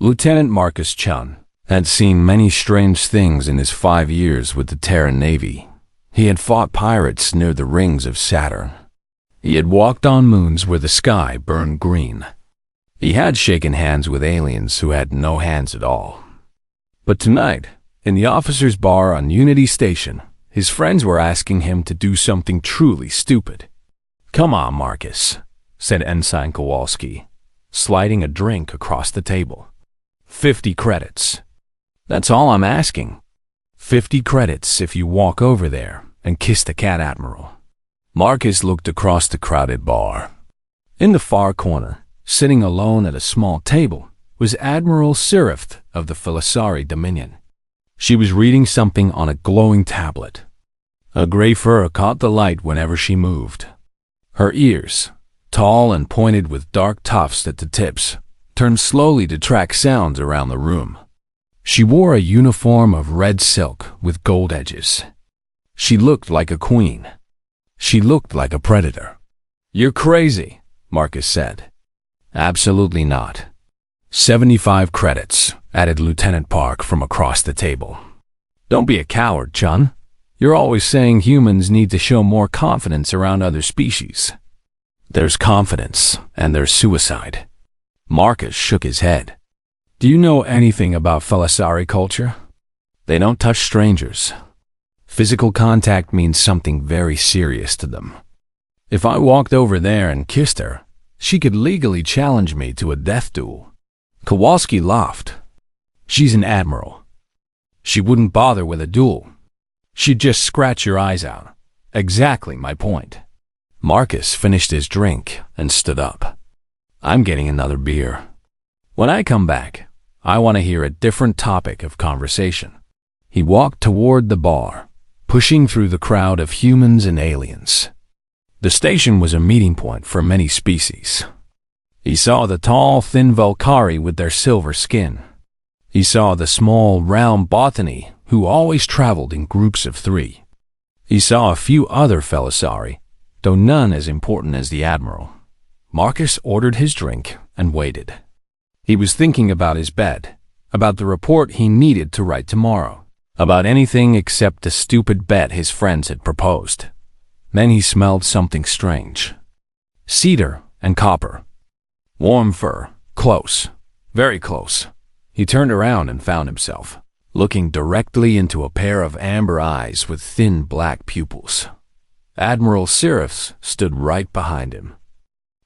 Lieutenant Marcus Chun had seen many strange things in his 5 years with the Terran Navy. He had fought pirates near the rings of Saturn. He had walked on moons where the sky burned green. He had shaken hands with aliens who had no hands at all. But tonight, in the officers' bar on Unity Station, his friends were asking him to do something truly stupid. "Come on, Marcus," said Ensign Kowalski, sliding a drink across the table. 50 credits. That's all I'm asking. 50 credits if you walk over there and kiss the cat Admiral. Marcus looked across the crowded bar. In the far corner, sitting alone at a small table, was Admiral Sirith of the Felisari Dominion. She was reading something on a glowing tablet. A gray fur caught the light whenever she moved. Her ears, tall and pointed with dark tufts at the tips, turned slowly to track sounds around the room. She wore a uniform of red silk with gold edges. She looked like a queen. She looked like a predator. "You're crazy," Marcus said. "Absolutely not." 75 credits, added Lieutenant Park from across the table. "Don't be a coward, Chun. You're always saying humans need to show more confidence around other species." "There's confidence, and there's suicide." Marcus shook his head. "Do you know anything about Felisari culture? They don't touch strangers. Physical contact means something very serious to them. If I walked over there and kissed her, she could legally challenge me to a death duel." Kowalski laughed. "She's an admiral. She wouldn't bother with a duel. She'd just scratch your eyes out. Exactly my point." Marcus finished his drink and stood up. "I'm getting another beer. When I come back, I want to hear a different topic of conversation." He walked toward the bar, pushing through the crowd of humans and aliens. The station was a meeting point for many species. He saw the tall, thin Volcari with their silver skin. He saw the small, round Botany, who always traveled in groups of 3. He saw a few other Felisari, though none as important as the Admiral. Marcus ordered his drink and waited. He was thinking about his bed, about the report he needed to write tomorrow, about anything except the stupid bet his friends had proposed. Then he smelled something strange. Cedar and copper. Warm fur. Close. Very close. He turned around and found himself looking directly into a pair of amber eyes with thin black pupils. Admiral Sirith stood right behind him.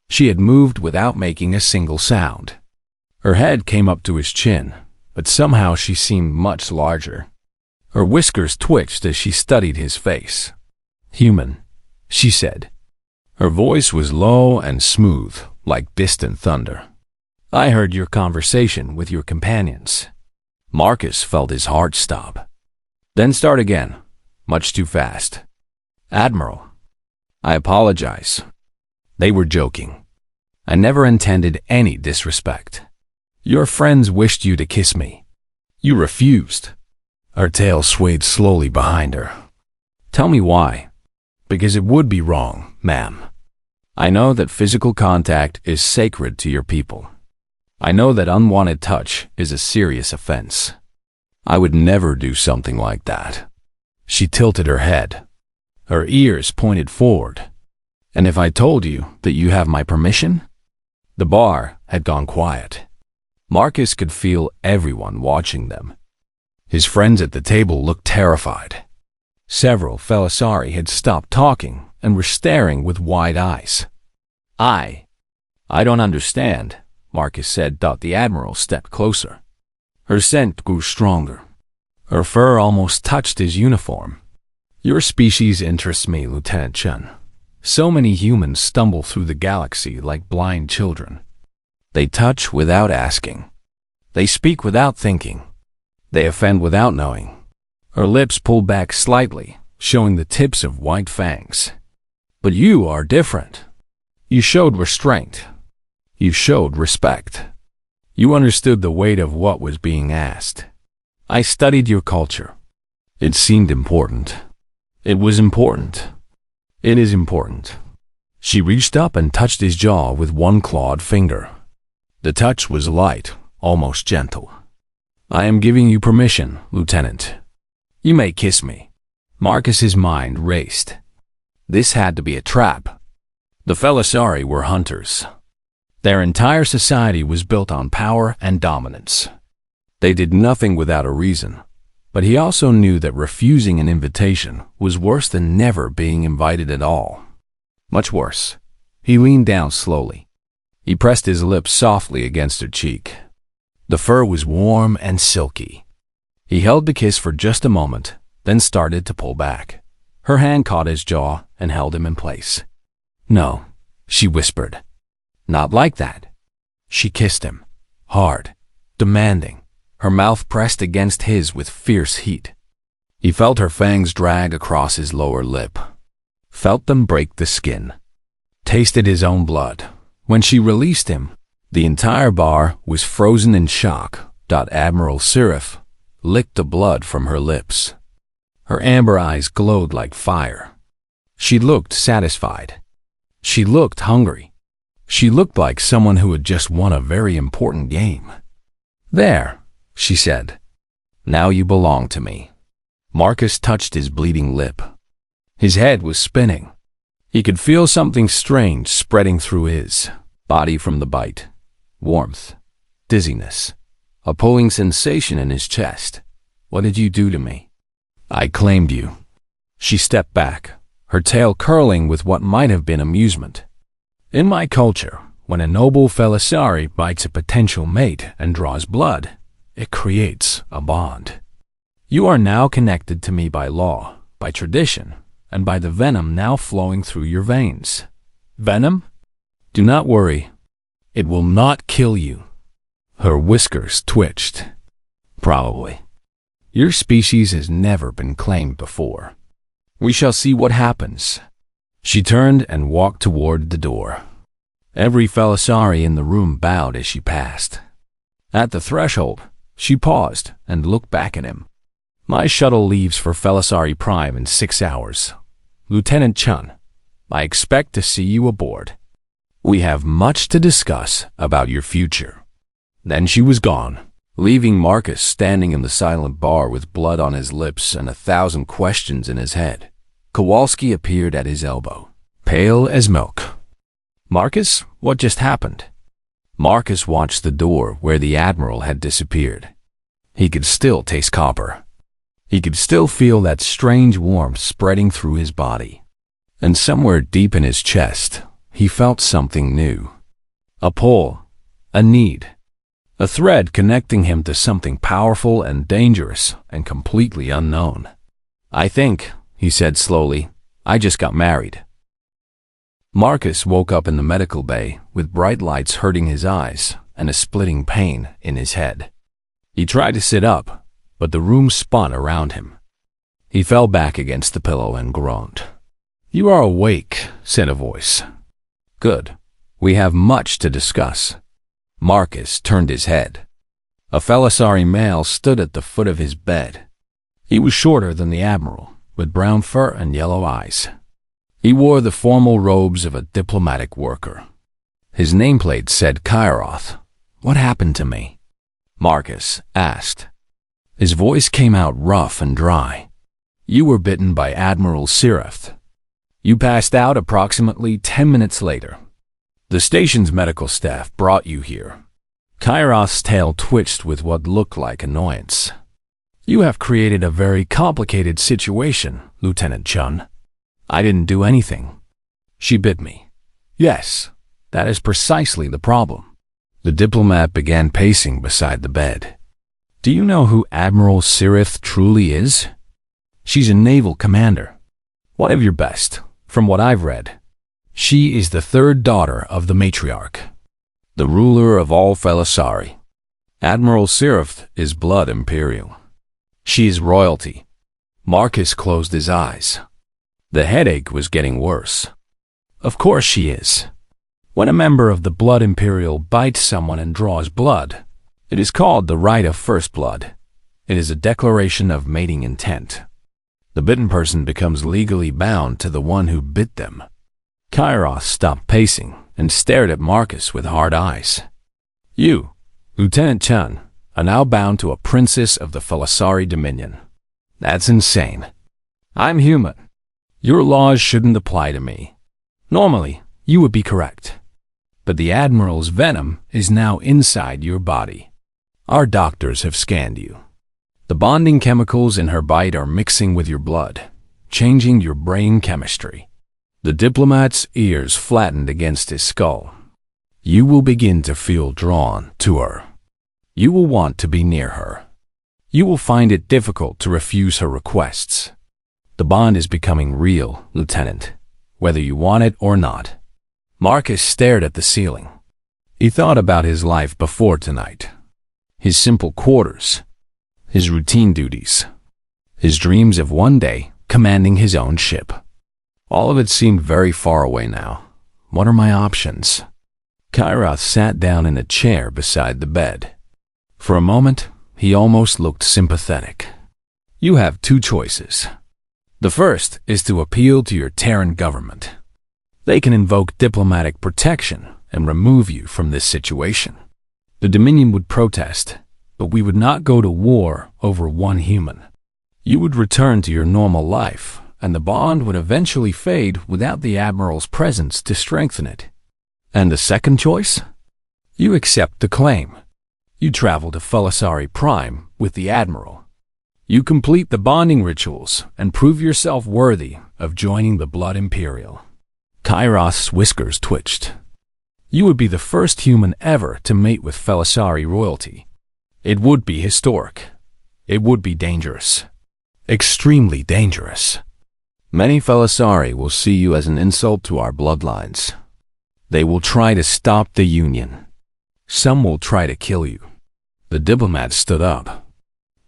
She had moved without making a single sound. Her head came up to his chin, but somehow she seemed much larger. Her whiskers twitched as she studied his face. "Human," she said. Her voice was low and smooth, like distant thunder. "I heard your conversation with your companions." Marcus felt his heart stop. Then start again, much too fast. "Admiral, I apologize." They were joking. "I never intended any disrespect. Your friends wished you to kiss me. You refused." Her tail swayed slowly behind her. "Tell me why." "Because it would be wrong, ma'am. I know that physical contact is sacred to your people. I know that unwanted touch is a serious offense. I would never do something like that." She tilted her head. Her ears pointed forward. "And if I told you that you have my permission?" The bar had gone quiet. Marcus could feel everyone watching them. His friends at the table looked terrified. Several Felisari had stopped talking and were staring with wide eyes. I don't understand," Marcus said. The Admiral stepped closer. Her scent grew stronger. Her fur almost touched his uniform. "Your species interests me, Lieutenant Chun. So many humans stumble through the galaxy like blind children. They touch without asking. They speak without thinking. They offend without knowing." Her lips pulled back slightly, showing the tips of white fangs. "But you are different. You showed restraint. You showed respect. You understood the weight of what was being asked. I studied your culture. It seemed important. It was important. It is important." She reached up and touched his jaw with one clawed finger. The touch was light, almost gentle. "I am giving you permission, Lieutenant. You may kiss me." Marcus's mind raced. This had to be a trap. The Felisari were hunters. Their entire society was built on power and dominance. They did nothing without a reason, but he also knew that refusing an invitation was worse than never being invited at all. Much worse. He leaned down slowly. He pressed his lips softly against her cheek. The fur was warm and silky. He held the kiss for just a moment, then started to pull back. Her hand caught his jaw and held him in place. "No," she whispered. "Not like that." She kissed him, hard, demanding, her mouth pressed against his with fierce heat. He felt her fangs drag across his lower lip, felt them break the skin, tasted his own blood. When she released him, the entire bar was frozen in shock. Admiral Sirif licked the blood from her lips. Her amber eyes glowed like fire. She looked satisfied. She looked hungry. She looked like someone who had just won a very important game. "There," she said. "Now you belong to me." Marcus touched his bleeding lip. His head was spinning. He could feel something strange spreading through his body from the bite. Warmth, dizziness, a pulling sensation in his chest. "What did you do to me?" "I claimed you." She stepped back, her tail curling with what might have been amusement. "In my culture, when a noble Felisari bites a potential mate and draws blood, it creates a bond. You are now connected to me by law, by tradition, and by the venom now flowing through your veins." "Venom?" "Do not worry. It will not kill you." Her whiskers twitched. "Probably. Your species has never been claimed before. We shall see what happens." She turned and walked toward the door. Every Felisari in the room bowed as she passed. At the threshold, she paused and looked back at him. "My shuttle leaves for Felisari Prime in 6 hours. Lieutenant Chun, I expect to see you aboard. We have much to discuss about your future." Then she was gone, leaving Marcus standing in the silent bar with blood on his lips and 1,000 questions in his head. Kowalski appeared at his elbow, pale as milk. "Marcus, what just happened?" Marcus watched the door where the Admiral had disappeared. He could still taste copper. He could still feel that strange warmth spreading through his body. And somewhere deep in his chest, he felt something new. A pull, a need, a thread connecting him to something powerful and dangerous and completely unknown. "I think," he said slowly, "I just got married." Marcus woke up in the medical bay with bright lights hurting his eyes and a splitting pain in his head. He tried to sit up, but the room spun around him. He fell back against the pillow and groaned. "You are awake," said a voice. "Good. We have much to discuss." Marcus turned his head. A Felisari male stood at the foot of his bed. He was shorter than the Admiral, with brown fur and yellow eyes. He wore the formal robes of a diplomatic worker. His nameplate said Kairoth. "What happened to me?" Marcus asked. His voice came out rough and dry. "You were bitten by Admiral Sirif. You passed out approximately 10 minutes later. The station's medical staff brought you here." Kairoth's tail twitched with what looked like annoyance. "You have created a very complicated situation, Lieutenant Chun. I didn't do anything. She bit me." "Yes, that is precisely the problem." The diplomat began pacing beside the bed. "Do you know who Admiral Sirif truly is? She's a naval commander. One of your best, from what I've read. She is the third daughter of the matriarch, the ruler of all Felisari. Admiral Sirif is blood imperial. She is royalty." Marcus closed his eyes. The headache was getting worse. "Of course she is. When a member of the Blood Imperial bites someone and draws blood, it is called the right of first blood. It is a declaration of mating intent. The bitten person becomes legally bound to the one who bit them." Kairoth stopped pacing and stared at Marcus with hard eyes. "You, Lieutenant Chun are now bound to a princess of the Felisari Dominion. That's insane. I'm human. Your laws shouldn't apply to me. Normally, you would be correct. But the Admiral's venom is now inside your body. Our doctors have scanned you. The bonding chemicals in her bite are mixing with your blood, changing your brain chemistry. The diplomat's ears flattened against his skull. You will begin to feel drawn to her. You will want to be near her. You will find it difficult to refuse her requests. The bond is becoming real, Lieutenant, whether you want it or not. Marcus stared at the ceiling. He thought about his life before tonight. His simple quarters, his routine duties, his dreams of one day commanding his own ship. All of it seemed very far away now. What are my options? Kairoth sat down in a chair beside the bed. For a moment, he almost looked sympathetic. You have two choices. The first is to appeal to your Terran government. They can invoke diplomatic protection and remove you from this situation. The Dominion would protest, but we would not go to war over one human. You would return to your normal life, and the bond would eventually fade without the Admiral's presence to strengthen it. And the second choice? You accept the claim. You travel to Felisari Prime with the Admiral. You complete the bonding rituals and prove yourself worthy of joining the Blood Imperial. Kairoth's whiskers twitched. You would be the first human ever to mate with Felisari royalty. It would be historic. It would be dangerous. Extremely dangerous. Many Felisari will see you as an insult to our bloodlines. They will try to stop the Union. Some will try to kill you. The diplomat stood up.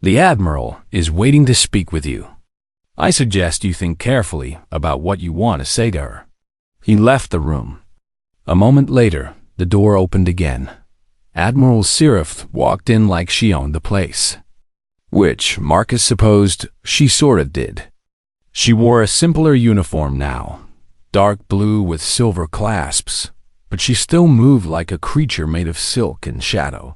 The Admiral is waiting to speak with you. I suggest you think carefully about what you want to say to her. He left the room. A moment later, the door opened again. Admiral Sirith walked in like she owned the place. Which Marcus supposed she sort of did. She wore a simpler uniform now, dark blue with silver clasps, but she still moved like a creature made of silk and shadow.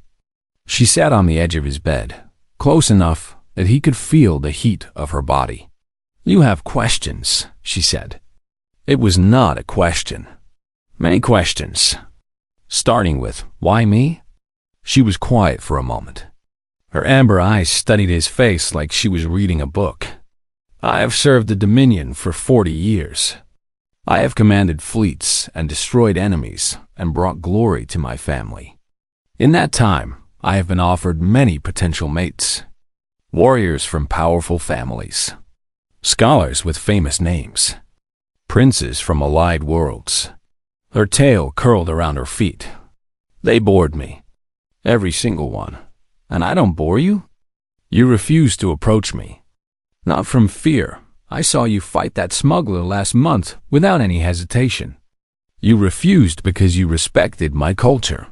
She sat on the edge of his bed, close enough that he could feel the heat of her body. You have questions, she said. It was not a question. Many questions. Starting with, why me? She was quiet for a moment. Her amber eyes studied his face like she was reading a book. I have served the Dominion for 40 years. I have commanded fleets and destroyed enemies and brought glory to my family. In that time, I have been offered many potential mates. Warriors from powerful families. Scholars with famous names. Princes from allied worlds. Her tail curled around her feet. They bored me. Every single one. And I don't bore you? You refused to approach me. Not from fear. I saw you fight that smuggler last month without any hesitation. You refused because you respected my culture.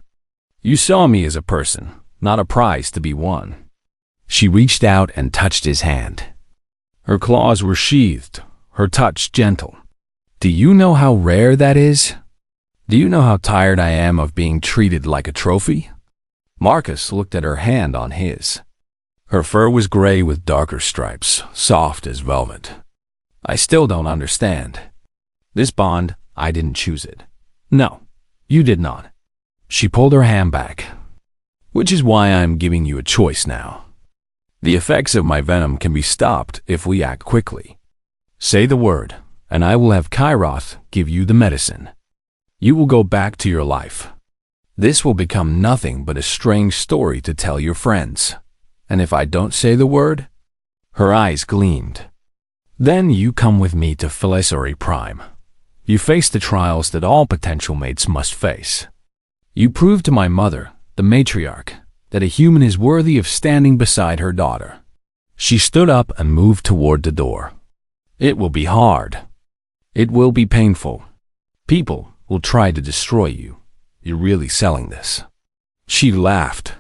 You saw me as a person, not a prize to be won. She reached out and touched his hand. Her claws were sheathed, her touch gentle. Do you know how rare that is? Do you know how tired I am of being treated like a trophy? Marcus looked at her hand on his. Her fur was gray with darker stripes, soft as velvet. I still don't understand. This bond, I didn't choose it. No, you did not. She pulled her hand back. Which is why I'm giving you a choice now. The effects of my venom can be stopped if we act quickly. Say the word, and I will have Kairoth give you the medicine. You will go back to your life. This will become nothing but a strange story to tell your friends. And if I don't say the word? Her eyes gleamed. Then you come with me to Felisari Prime. You face the trials that all potential mates must face. You prove to my mother, the matriarch, that a human is worthy of standing beside her daughter. She stood up and moved toward the door. It will be hard. It will be painful. People will try to destroy you. You're really selling this. She laughed.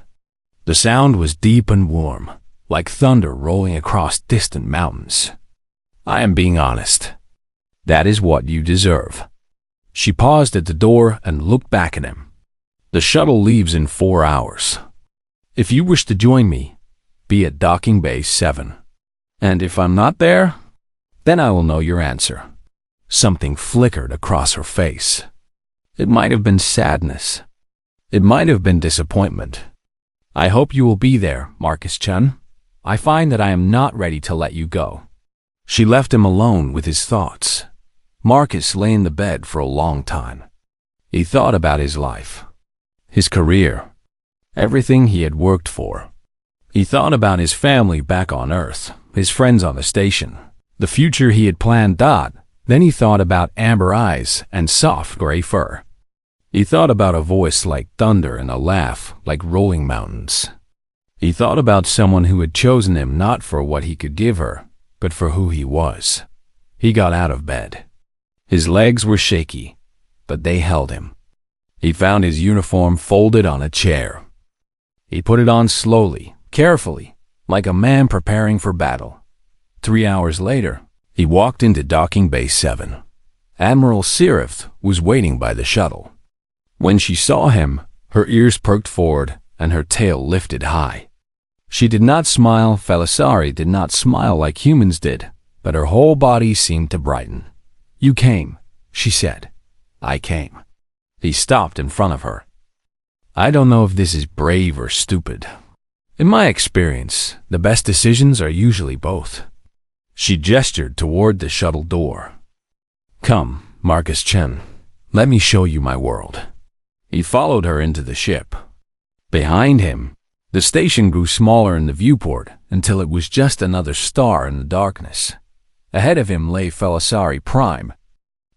The sound was deep and warm, like thunder rolling across distant mountains. I am being honest. That is what you deserve. She paused at the door and looked back at him. The shuttle leaves in 4 hours. If you wish to join me, be at Docking Bay 7. And if I'm not there, then I will know your answer." Something flickered across her face. It might have been sadness. It might have been disappointment. "I hope you will be there, Marcus-chan. I find that I am not ready to let you go." She left him alone with his thoughts. Marcus lay in the bed for a long time. He thought about his life, his career, everything he had worked for. He thought about his family back on Earth, his friends on the station, the future he had planned. Then he thought about amber eyes and soft gray fur. He thought about a voice like thunder and a laugh like rolling mountains. He thought about someone who had chosen him not for what he could give her, but for who he was. He got out of bed. His legs were shaky, but they held him. He found his uniform folded on a chair. He put it on slowly, carefully, like a man preparing for battle. 3 hours later, he walked into Docking Bay 7. Admiral Sirith was waiting by the shuttle. When she saw him, her ears perked forward and her tail lifted high. She did not smile. Felisari did not smile like humans did, but her whole body seemed to brighten. "You came," she said. "I came." He stopped in front of her. "I don't know if this is brave or stupid. In my experience, the best decisions are usually both." She gestured toward the shuttle door. "Come, Marcus-chan, let me show you my world." He followed her into the ship. Behind him, the station grew smaller in the viewport until it was just another star in the darkness. Ahead of him lay Felisari Prime,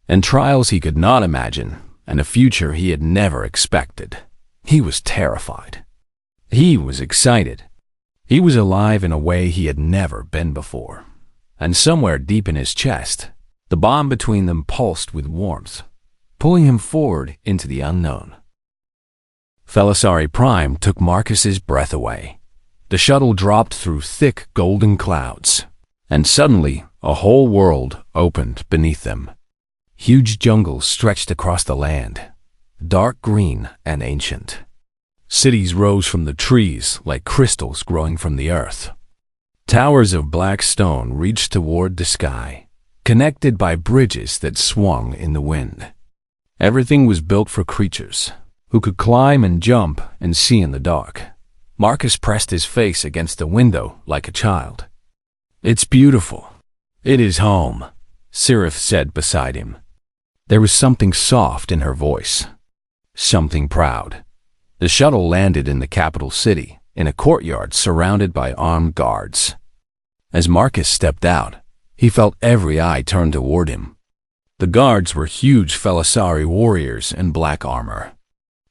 and trials he could not imagine, and a future he had never expected. He was terrified. He was excited. He was alive in a way he had never been before. And somewhere deep in his chest, the bond between them pulsed with warmth, pulling him forward into the unknown. Felisari Prime took Marcus's breath away. The shuttle dropped through thick golden clouds, and suddenly a whole world opened beneath them. Huge jungles stretched across the land, dark green and ancient. Cities rose from the trees like crystals growing from the earth. Towers of black stone reached toward the sky, connected by bridges that swung in the wind. Everything was built for creatures who could climb and jump and see in the dark. Marcus pressed his face against the window like a child. "It's beautiful. It is home," Sirith said beside him. There was something soft in her voice, something proud. The shuttle landed in the capital city, in a courtyard surrounded by armed guards. As Marcus stepped out, he felt every eye turn toward him. The guards were huge Felisari warriors in black armor.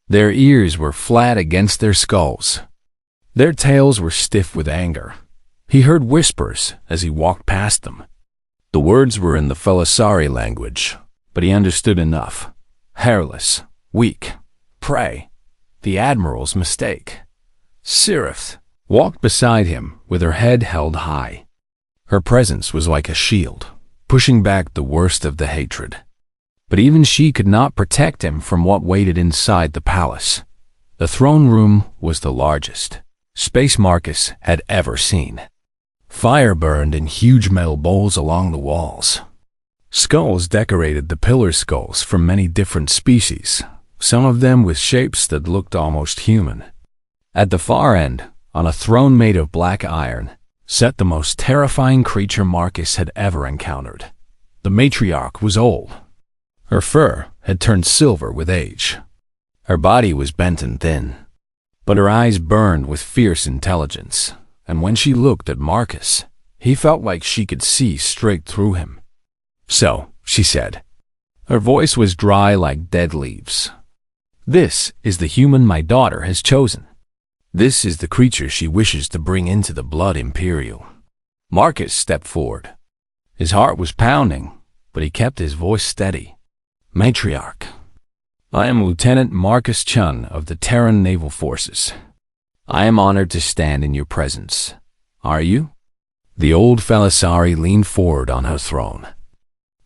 Their ears were flat against their skulls. Their tails were stiff with anger. He heard whispers as he walked past them. The words were in the Felisari language, but he understood enough. Hairless, weak, prey, the Admiral's mistake. Sirith walked beside him with her head held high. Her presence was like a shield, pushing back the worst of the hatred. But even she could not protect him from what waited inside the palace. The throne room was the largest space Marcus had ever seen. Fire burned in huge metal bowls along the walls. Skulls decorated the pillar skulls from many different species, some of them with shapes that looked almost human. At the far end, on a throne made of black iron, sat the most terrifying creature Marcus had ever encountered. The matriarch was old. Her fur had turned silver with age. Her body was bent and thin, but her eyes burned with fierce intelligence, and when she looked at Marcus, he felt like she could see straight through him. "So," she said. Her voice was dry like dead leaves. "This is the human my daughter has chosen. This is the creature she wishes to bring into the blood imperial." Marcus stepped forward. His heart was pounding, but he kept his voice steady. "Matriarch, I am Lieutenant Marcus Chun of the Terran Naval Forces. I am honored to stand in your presence. Are you?" The old Felisari leaned forward on her throne.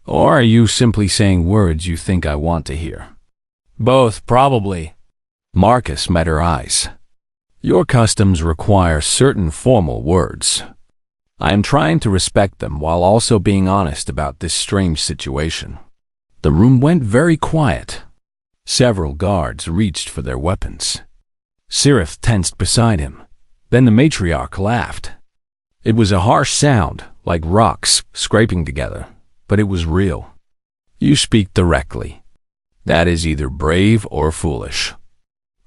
"Or are you simply saying words you think I want to hear?" "Both, probably." Marcus met her eyes. Your customs require certain formal words. I am trying to respect them while also being honest about this strange situation. The room went very quiet. Several guards reached for their weapons. Sirith tensed beside him. Then the matriarch laughed. It was a harsh sound, like rocks scraping together, but it was real. You speak directly. That is either brave or foolish.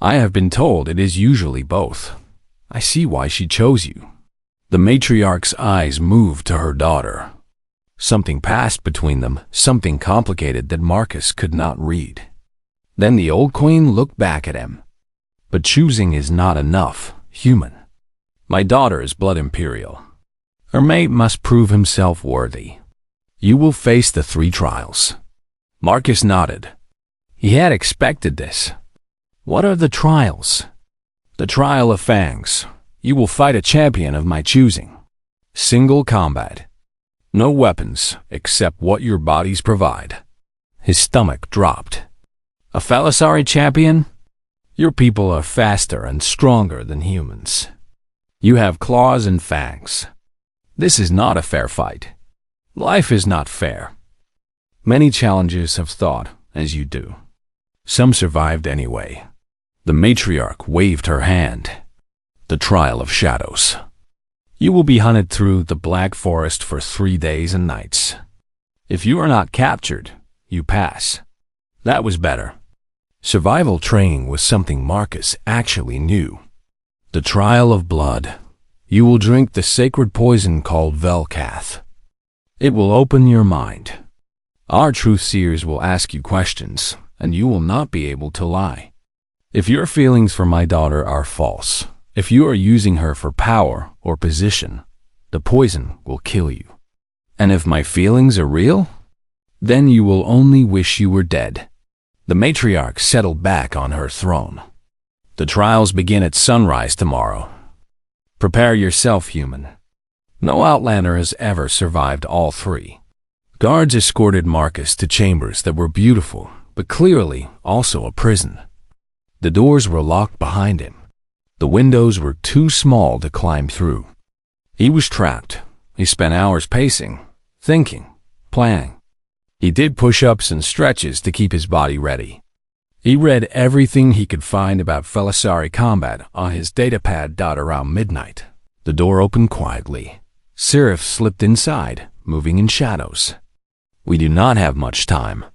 I have been told it is usually both. I see why she chose you. The matriarch's eyes moved to her daughter. Something passed between them, something complicated that Marcus could not read. Then the old queen looked back at him. But choosing is not enough, human. My daughter is blood imperial. Her mate must prove himself worthy. You will face the 3 trials. Marcus nodded. He had expected this. What are the trials? The trial of Fangs. You will fight a champion of my choosing. Single combat. No weapons except what your bodies provide. His stomach dropped. A Phalasari champion? Your people are faster and stronger than humans. You have claws and fangs. This is not a fair fight. Life is not fair. Many challengers have thought as you do. Some survived anyway. The matriarch waved her hand. The Trial of Shadows. You will be hunted through the Black Forest for 3 days and nights. If you are not captured, you pass. That was better. Survival training was something Marcus actually knew. The Trial of Blood. You will drink the sacred poison called Velkath. It will open your mind. Our truth seers will ask you questions, and you will not be able to lie. If your feelings for my daughter are false, if you are using her for power or position, the poison will kill you. And if my feelings are real, then you will only wish you were dead. The matriarch settled back on her throne. The trials begin at sunrise tomorrow. Prepare yourself, human. No Outlander has ever survived all 3. Guards escorted Marcus to chambers that were beautiful, but clearly also a prison. The doors were locked behind him. The windows were too small to climb through. He was trapped. He spent hours pacing, thinking, planning. He did push-ups and stretches to keep his body ready. He read everything he could find about Phalasari combat on his datapad. Around midnight, the door opened quietly. Sirith slipped inside, moving in shadows. We do not have much time.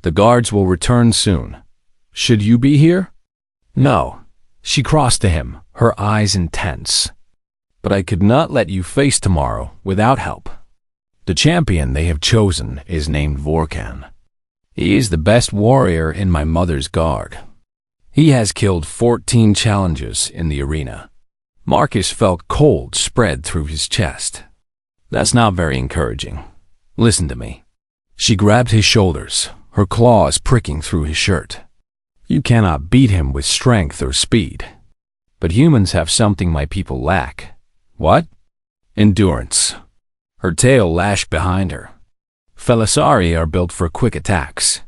The guards will return soon. Should you be here? No. She crossed to him, her eyes intense. But I could not let you face tomorrow without help. The champion they have chosen is named Vorkan. He is the best warrior in my mother's guard. He has killed 14 challengers in the arena. Marcus felt cold spread through his chest. That's not very encouraging. Listen to me. She grabbed his shoulders, her claws pricking through his shirt. You cannot beat him with strength or speed. But humans have something my people lack. What? Endurance. Her tail lashed behind her. Phalasari are built for quick attacks.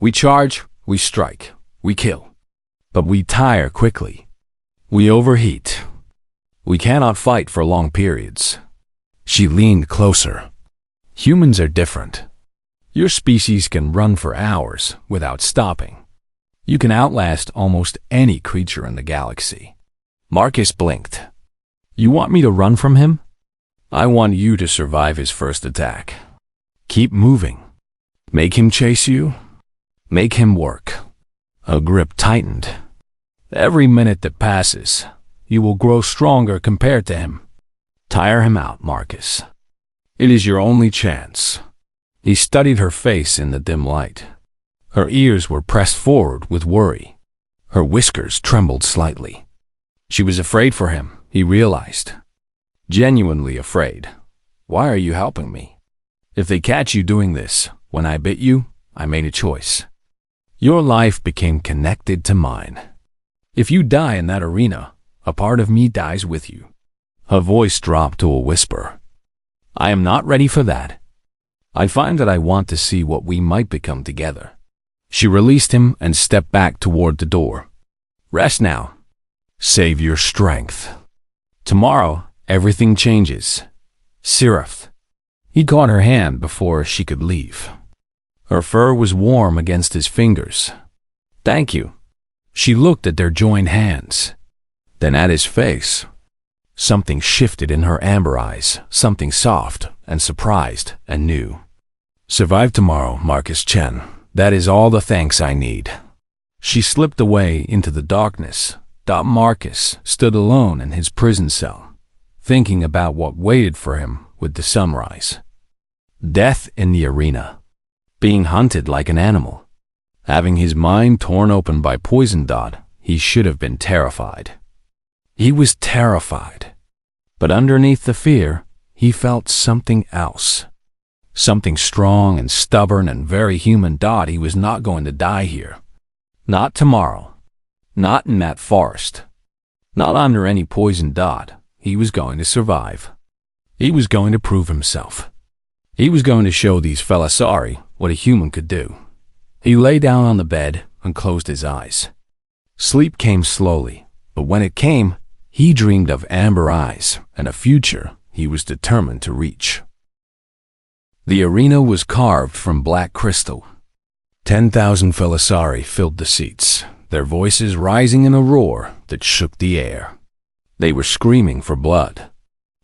We charge, we strike, we kill. But we tire quickly. We overheat. We cannot fight for long periods. She leaned closer. Humans are different. Your species can run for hours without stopping. You can outlast almost any creature in the galaxy. Marcus blinked. You want me to run from him? I want you to survive his first attack. Keep moving. Make him chase you. Make him work. Her grip tightened. Every minute that passes, you will grow stronger compared to him. Tire him out, Marcus. It is your only chance. He studied her face in the dim light. Her ears were pressed forward with worry. Her whiskers trembled slightly. She was afraid for him, he realized. Genuinely afraid. Why are you helping me? If they catch you doing this, when I bit you, I made a choice. Your life became connected to mine. If you die in that arena, a part of me dies with you. Her voice dropped to a whisper. I am not ready for that. I find that I want to see what we might become together. She released him and stepped back toward the door. Rest now. Save your strength. Tomorrow, everything changes. Seraph. He caught her hand before she could leave. Her fur was warm against his fingers. Thank you. She looked at their joined hands, then at his face. Something shifted in her amber eyes, something soft and surprised and new. Survive tomorrow, Marcus Chen. That is all the thanks I need. She slipped away into the darkness. Marcus stood alone in his prison cell, thinking about what waited for him with the sunrise. Death in the arena. Being hunted like an animal. Having his mind torn open by poison. He should have been terrified. He was terrified. But underneath the fear, he felt something else. Something strong and stubborn and very human. He was not going to die here. Not tomorrow. Not in that forest. Not under any poison. He was going to survive. He was going to prove himself. He was going to show these Felisari what a human could do. He lay down on the bed and closed his eyes. Sleep came slowly, but when it came, he dreamed of amber eyes and a future he was determined to reach. The arena was carved from black crystal. 10,000 Felisari filled the seats, their voices rising in a roar that shook the air. They were screaming for blood.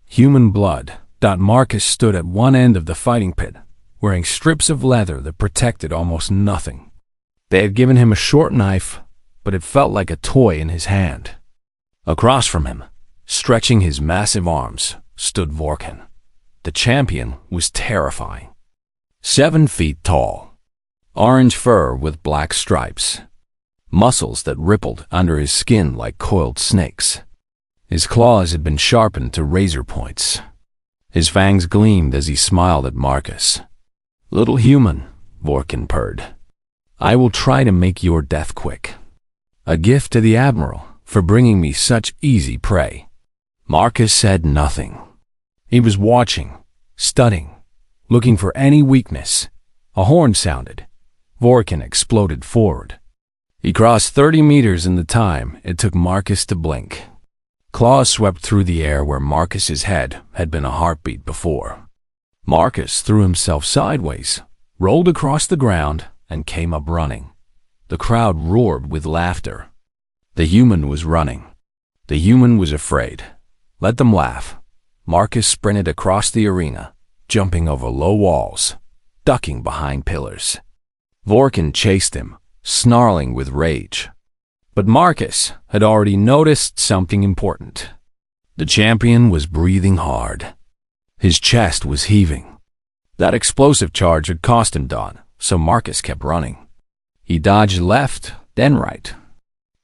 Human blood. Marcus stood at one end of the fighting pit, wearing strips of leather that protected almost nothing. They had given him a short knife, but it felt like a toy in his hand. Across from him, stretching his massive arms, stood Vorkin. The champion was terrifying. 7 feet tall. Orange fur with black stripes. Muscles that rippled under his skin like coiled snakes. His claws had been sharpened to razor points. His fangs gleamed as he smiled at Marcus. Little human, Vorkin purred. I will try to make your death quick. A gift to the Admiral for bringing me such easy prey. Marcus said nothing. He was watching, studying, looking for any weakness. A horn sounded. Vorkin exploded forward. He crossed 30 meters in the time it took Marcus to blink. Claws swept through the air where Marcus's head had been a heartbeat before. Marcus threw himself sideways, rolled across the ground, and came up running. The crowd roared with laughter. The human was running. The human was afraid. Let them laugh. Marcus sprinted across the arena, jumping over low walls, ducking behind pillars. Vorkin chased him, snarling with rage. But Marcus had already noticed something important. The champion was breathing hard. His chest was heaving. That explosive charge had cost him so Marcus kept running. He dodged left, then right.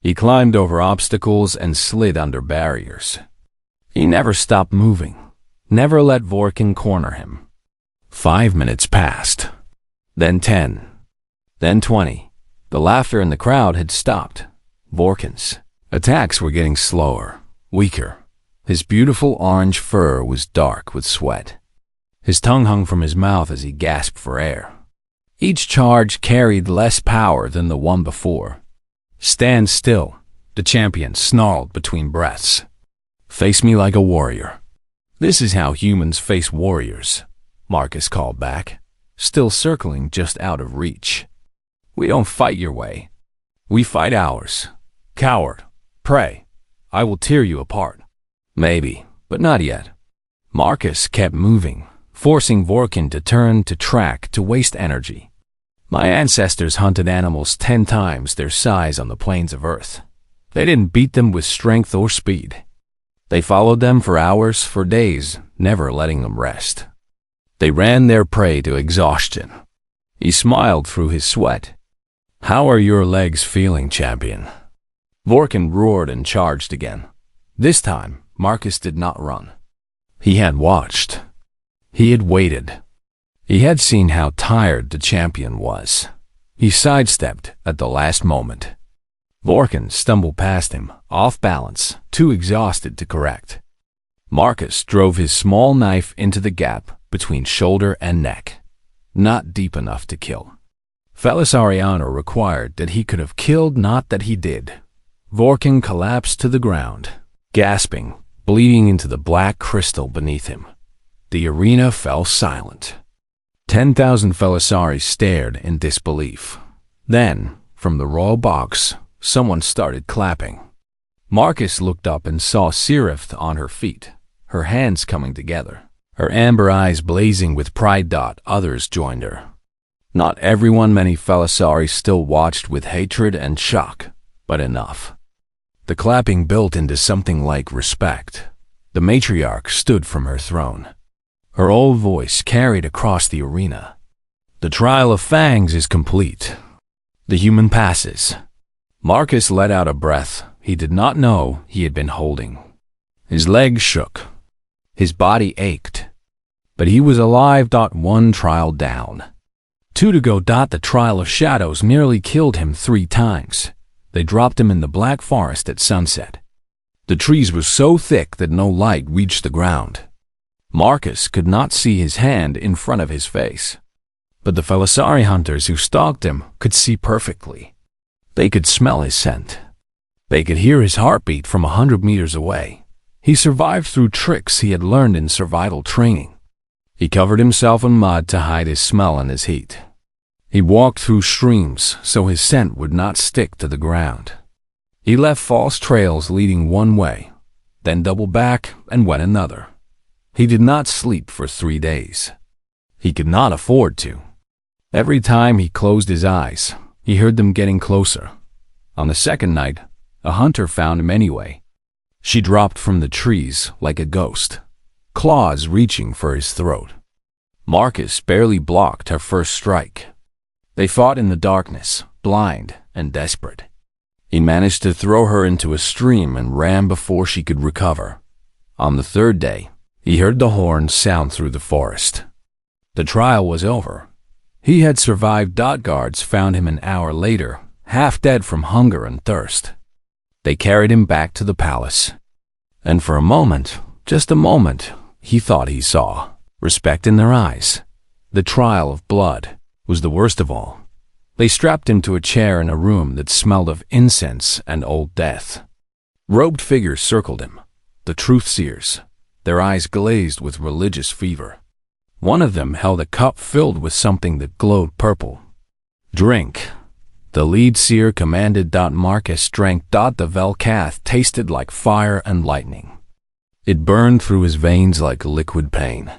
He climbed over obstacles and slid under barriers. He never stopped moving, never let Vorkin corner him. 5 minutes passed, then 10, then 20. The laughter in the crowd had stopped. Vorkin's attacks were getting slower, weaker. His beautiful orange fur was dark with sweat. His tongue hung from his mouth as he gasped for air. Each charge carried less power than the one before. Stand still, the champion snarled between breaths. Face me like a warrior. This is how humans face warriors, Marcus called back, still circling just out of reach. We don't fight your way. We fight ours. Coward, pray, I will tear you apart. Maybe, but not yet. Marcus kept moving, forcing Vorkin to turn to track to waste energy. My ancestors hunted animals 10 times their size on the plains of Earth. They didn't beat them with strength or speed. They followed them for hours, for days, never letting them rest. They ran their prey to exhaustion. He smiled through his sweat. How are your legs feeling, champion? Vorkin roared and charged again. This time, Marcus did not run. He had watched. He had waited. He had seen how tired the champion was. He sidestepped at the last moment. Vorkin stumbled past him, off balance, too exhausted to correct. Marcus drove his small knife into the gap between shoulder and neck, not deep enough to kill. Felisari honor required that he could have killed, not that he did. Vorkin collapsed to the ground, gasping, bleeding into the black crystal beneath him. The arena fell silent. 10,000 Felisaris stared in disbelief. Then, from the royal box, someone started clapping. Marcus looked up and saw Seraph on her feet, her hands coming together, her amber eyes blazing with pride. Others joined her. Not everyone, many Felisaris still watched with hatred and shock, but enough. The clapping built into something like respect. The matriarch stood from her throne. Her old voice carried across the arena. The trial of Fangs is complete. The human passes. Marcus let out a breath he did not know he had been holding. His legs shook. His body ached. But he was alive. One trial down. 2 to go. The trial of shadows nearly killed him 3 times. They dropped him in the black forest at sunset. The trees were so thick that no light reached the ground. Marcus could not see his hand in front of his face. But the Felisari hunters who stalked him could see perfectly. They could smell his scent. They could hear his heartbeat from 100 meters away. He survived through tricks he had learned in survival training. He covered himself in mud to hide his smell and his heat. He walked through streams so his scent would not stick to the ground. He left false trails leading one way, then doubled back and went another. He did not sleep for 3 days. He could not afford to. Every time he closed his eyes, he heard them getting closer. On the second night, a hunter found him anyway. She dropped from the trees like a ghost, claws reaching for his throat. Marcus barely blocked her first strike. They fought in the darkness, blind and desperate. He managed to throw her into a stream and ran before she could recover. On the third day, he heard the horn sound through the forest. The trial was over. He had survived. Guards found him an hour later, half dead from hunger and thirst. They carried him back to the palace. And for a moment, just a moment, he thought he saw respect in their eyes. The trial of blood was the worst of all. They strapped him to a chair in a room that smelled of incense and old death. Robed figures circled him, the truth seers, their eyes glazed with religious fever. One of them held a cup filled with something that glowed purple. Drink. The lead seer commanded. Marcus drank. The Velcath tasted like fire and lightning. It burned through his veins like liquid pain.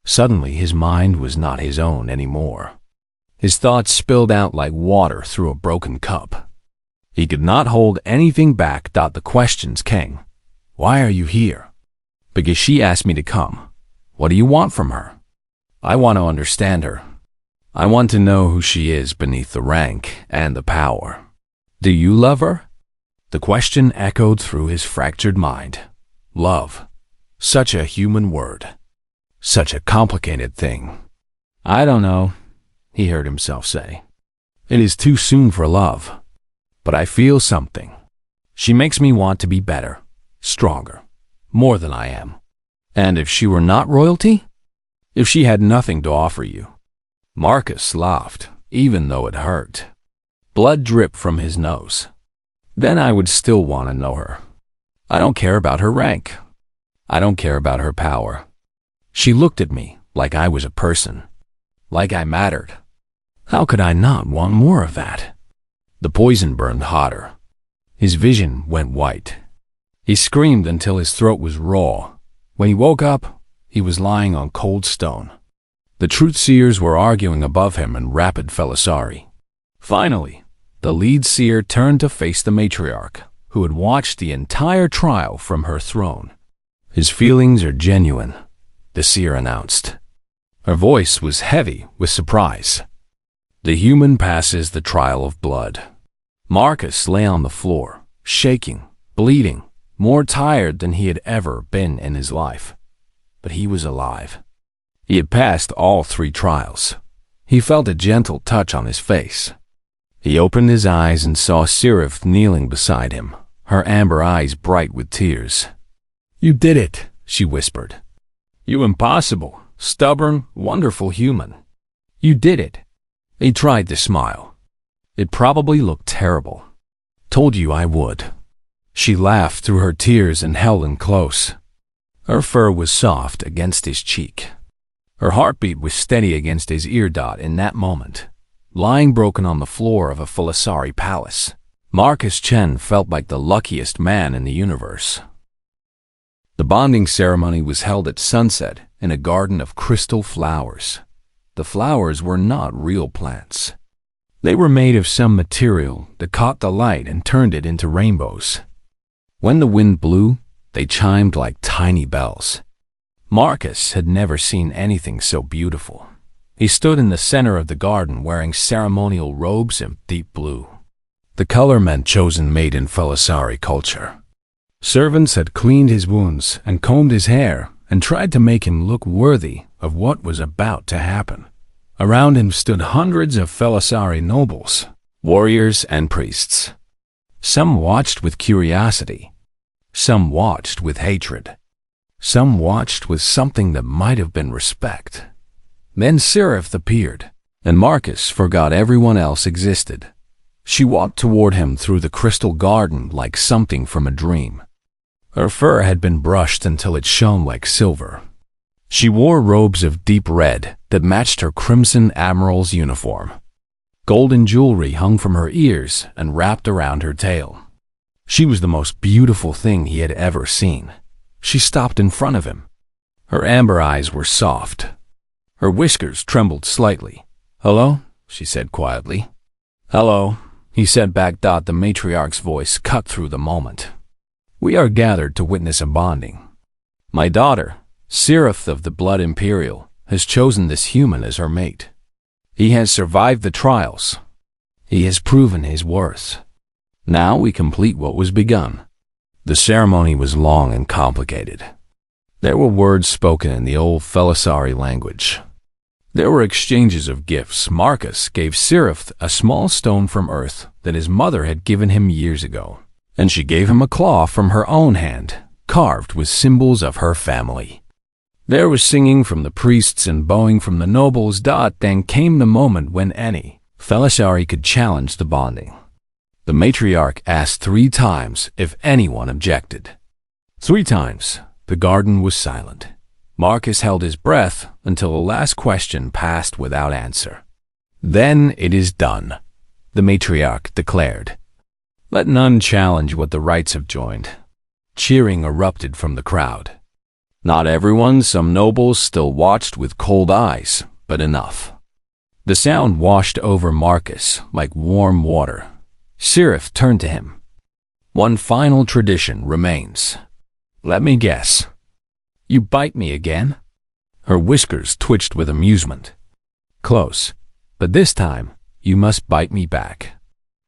Suddenly his mind was not his own anymore. His thoughts spilled out like water through a broken cup. He could not hold anything back. The questions came. Why are you here? Because she asked me to come. What do you want from her? I want to understand her. I want to know who she is beneath the rank and the power. Do you love her? The question echoed through his fractured mind. Love. Such a human word. Such a complicated thing. I don't know, he heard himself say. It is too soon for love. But I feel something. She makes me want to be better, stronger, more than I am. And if she were not royalty? If she had nothing to offer you? Marcus laughed, even though it hurt. Blood dripped from his nose. Then I would still want to know her. I don't care about her rank. I don't care about her power. She looked at me like I was a person, like I mattered. How could I not want more of that? The poison burned hotter. His vision went white. He screamed until his throat was raw. When he woke up, he was lying on cold stone. The truth seers were arguing above him in rapid Felisari. Finally, the lead seer turned to face the matriarch, who had watched the entire trial from her throne. His feelings are genuine, the seer announced. Her voice was heavy with surprise. The human passes the trial of blood. Marcus lay on the floor, shaking, bleeding, more tired than he had ever been in his life. But he was alive. He had passed all 3 trials. He felt a gentle touch on his face. He opened his eyes and saw Seraph kneeling beside him, her amber eyes bright with tears. You did it, she whispered. You impossible, stubborn, wonderful human. You did it. He tried to smile. It probably looked terrible. Told you I would, She laughed through her tears and held him close. Her fur was soft against his cheek. Her heartbeat was steady against his ear dot in that moment. Lying broken on the floor of a Felisari palace, Marcus Chen felt like the luckiest man in the universe. The bonding ceremony was held at sunset in a garden of crystal flowers. The flowers were not real plants. They were made of some material that caught the light and turned it into rainbows. When the wind blew, they chimed like tiny bells. Marcus had never seen anything so beautiful. He stood in the center of the garden wearing ceremonial robes of deep blue. The color meant chosen mate in Felisari culture. Servants had cleaned his wounds and combed his hair and tried to make him look worthy of what was about to happen. Around him stood hundreds of Felisari nobles, warriors, and priests. Some watched with curiosity. Some watched with hatred. Some watched with something that might have been respect. Then Seraph appeared, and Marcus forgot everyone else existed. She walked toward him through the crystal garden like something from a dream. Her fur had been brushed until it shone like silver. She wore robes of deep red that matched her crimson Admiral's uniform. Golden jewelry hung from her ears and wrapped around her tail. She was the most beautiful thing he had ever seen. She stopped in front of him. Her amber eyes were soft. Her whiskers trembled slightly. "Hello?" she said quietly. "Hello," he said back. The matriarch's voice cut through the moment. "We are gathered to witness a bonding. My daughter, Seraph of the Blood Imperial, has chosen this human as her mate. He has survived the trials. He has proven his worth. Now we complete what was begun." The ceremony was long and complicated. There were words spoken in the old Felisari language. There were exchanges of gifts. Marcus gave Seraph a small stone from Earth that his mother had given him years ago, and she gave him a claw from her own hand, carved with symbols of her family. There was singing from the priests and bowing from the nobles. Then came the moment when any Felisari could challenge the bonding. The matriarch asked 3 times if anyone objected. 3 times, the garden was silent. Marcus held his breath until the last question passed without answer. "Then it is done," the matriarch declared. "Let none challenge what the rites have joined." Cheering erupted from the crowd. Not everyone, some nobles still watched with cold eyes, but enough. The sound washed over Marcus like warm water. Seraph turned to him. "One final tradition remains. Let me guess. You bite me again?" Her whiskers twitched with amusement. "Close, but this time you must bite me back."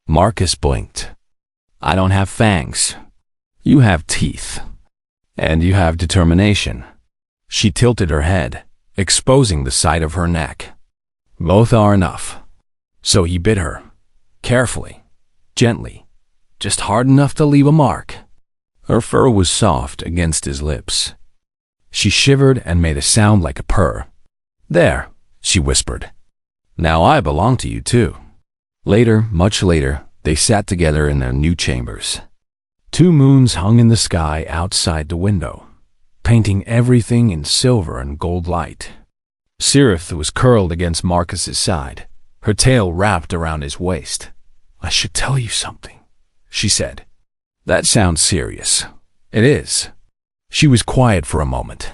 Marcus blinked. "I don't have fangs. You have teeth. And you have determination." She tilted her head, exposing the side of her neck. "Both are enough." So he bit her, carefully. Gently, just hard enough to leave a mark. Her fur was soft against his lips. She shivered and made a sound like a purr. "There," she whispered. "Now I belong to you too." Later, much later, they sat together in their new chambers. 2 moons hung in the sky outside the window, painting everything in silver and gold light. Seraph was curled against Marcus's side, her tail wrapped around his waist. "I should tell you something," she said. "That sounds serious." "It is." She was quiet for a moment.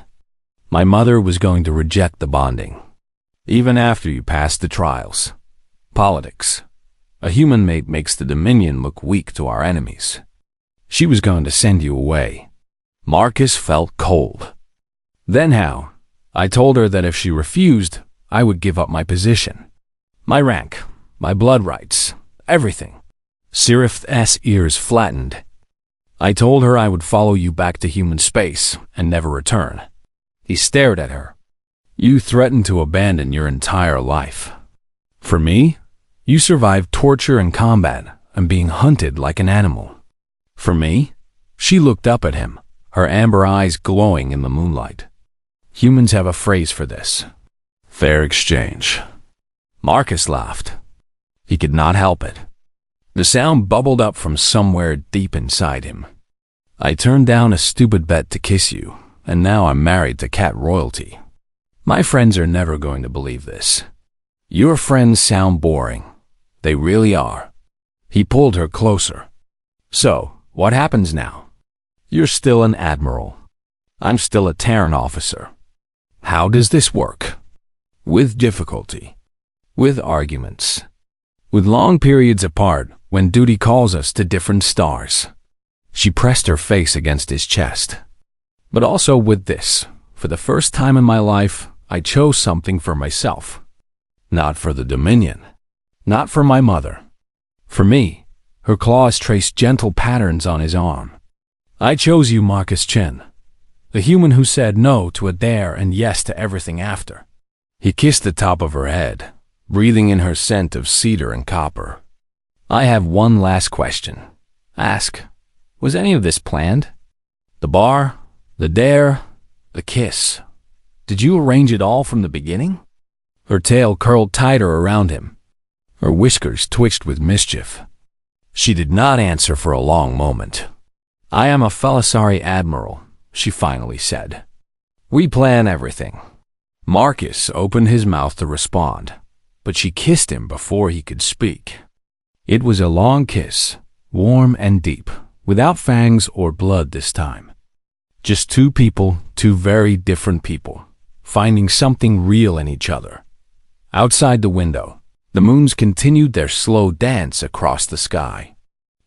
"My mother was going to reject the bonding, even after you passed the trials. Politics. A human mate makes the Dominion look weak to our enemies. She was going to send you away." Marcus felt cold. "Then how?" "I told her that if she refused, I would give up my position. My rank, my blood rights. Everything." Seraph's ears flattened. "I told her I would follow you back to human space and never return." He stared at her. "You threatened to abandon your entire life. For me, you survived torture and combat and being hunted like an animal. For me?" She looked up at him, her amber eyes glowing in the moonlight. "Humans have a phrase for this. Fair exchange." Marcus laughed. He could not help it. The sound bubbled up from somewhere deep inside him. I turned down a stupid bet to kiss you, and now I'm married to cat royalty. My friends are never going to believe this. Your friends sound boring. They really are. He pulled her closer. So, what happens now? You're still an admiral. I'm still a Terran officer. How does this work? With difficulty. With arguments. With long periods apart when duty calls us to different stars. She pressed her face against his chest. But also with this, for the first time in my life, I chose something for myself. Not for the Dominion. Not for my mother. For me. Her claws traced gentle patterns on his arm. I chose you, Marcus Chen. The human who said no to a dare and yes to everything after. He kissed the top of her head, breathing in her scent of cedar and copper. I have one last question. Ask, was any of this planned? The bar, the dare, the kiss. Did you arrange it all from the beginning? Her tail curled tighter around him. Her whiskers twitched with mischief. She did not answer for a long moment. I am a Felisari Admiral, she finally said. We plan everything. Marcus opened his mouth to respond, but she kissed him before he could speak. It was a long kiss, warm and deep, without fangs or blood this time. Just two people, two very different people, finding something real in each other. Outside the window, the moons continued their slow dance across the sky.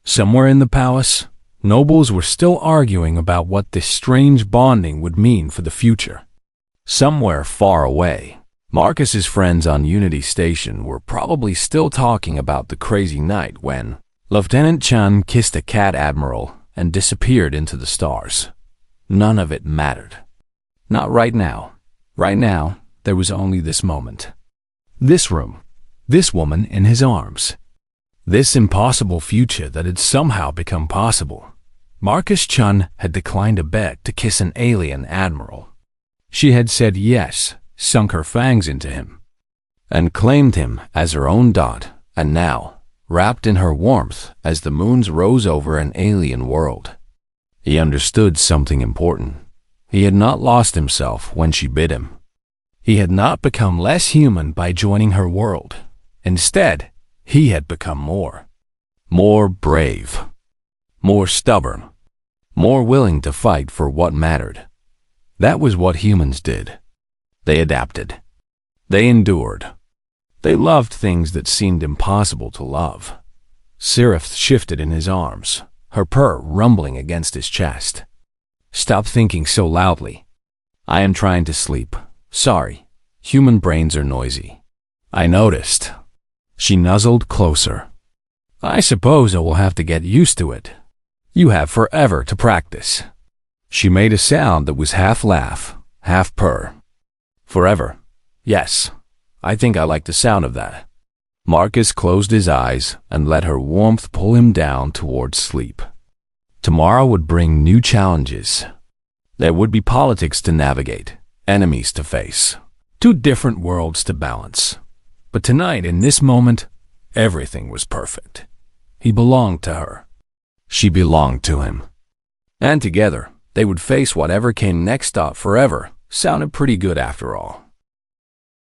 Somewhere in the palace, nobles were still arguing about what this strange bonding would mean for the future. Somewhere far away, Marcus's friends on Unity Station were probably still talking about the crazy night when Lieutenant Chan kissed a cat admiral and disappeared into the stars. None of it mattered. Not right now. Right now, there was only this moment. This room. This woman in his arms. This impossible future that had somehow become possible. Marcus Chun had declined a bet to kiss an alien admiral. She had said yes, sunk her fangs into him, and claimed him as her own dot, and now, wrapped in her warmth as the moons rose over an alien world. He understood something important. He had not lost himself when she bid him. He had not become less human by joining her world. Instead, he had become more brave, more stubborn, more willing to fight for what mattered. That was what humans did. They adapted. They endured. They loved things that seemed impossible to love. Sirith shifted in his arms, her purr rumbling against his chest. Stop thinking so loudly. I am trying to sleep. Sorry, human brains are noisy. I noticed. She nuzzled closer. I suppose I will have to get used to it. You have forever to practice. She made a sound that was half laugh, half purr. Forever. Yes, I think I like the sound of that. Marcus closed his eyes and let her warmth pull him down towards sleep. Tomorrow would bring new challenges. There would be politics to navigate, enemies to face, two different worlds to balance. But tonight, in this moment, everything was perfect. He belonged to her. She belonged to him. And together, they would face whatever came next. Forever sounded pretty good after all.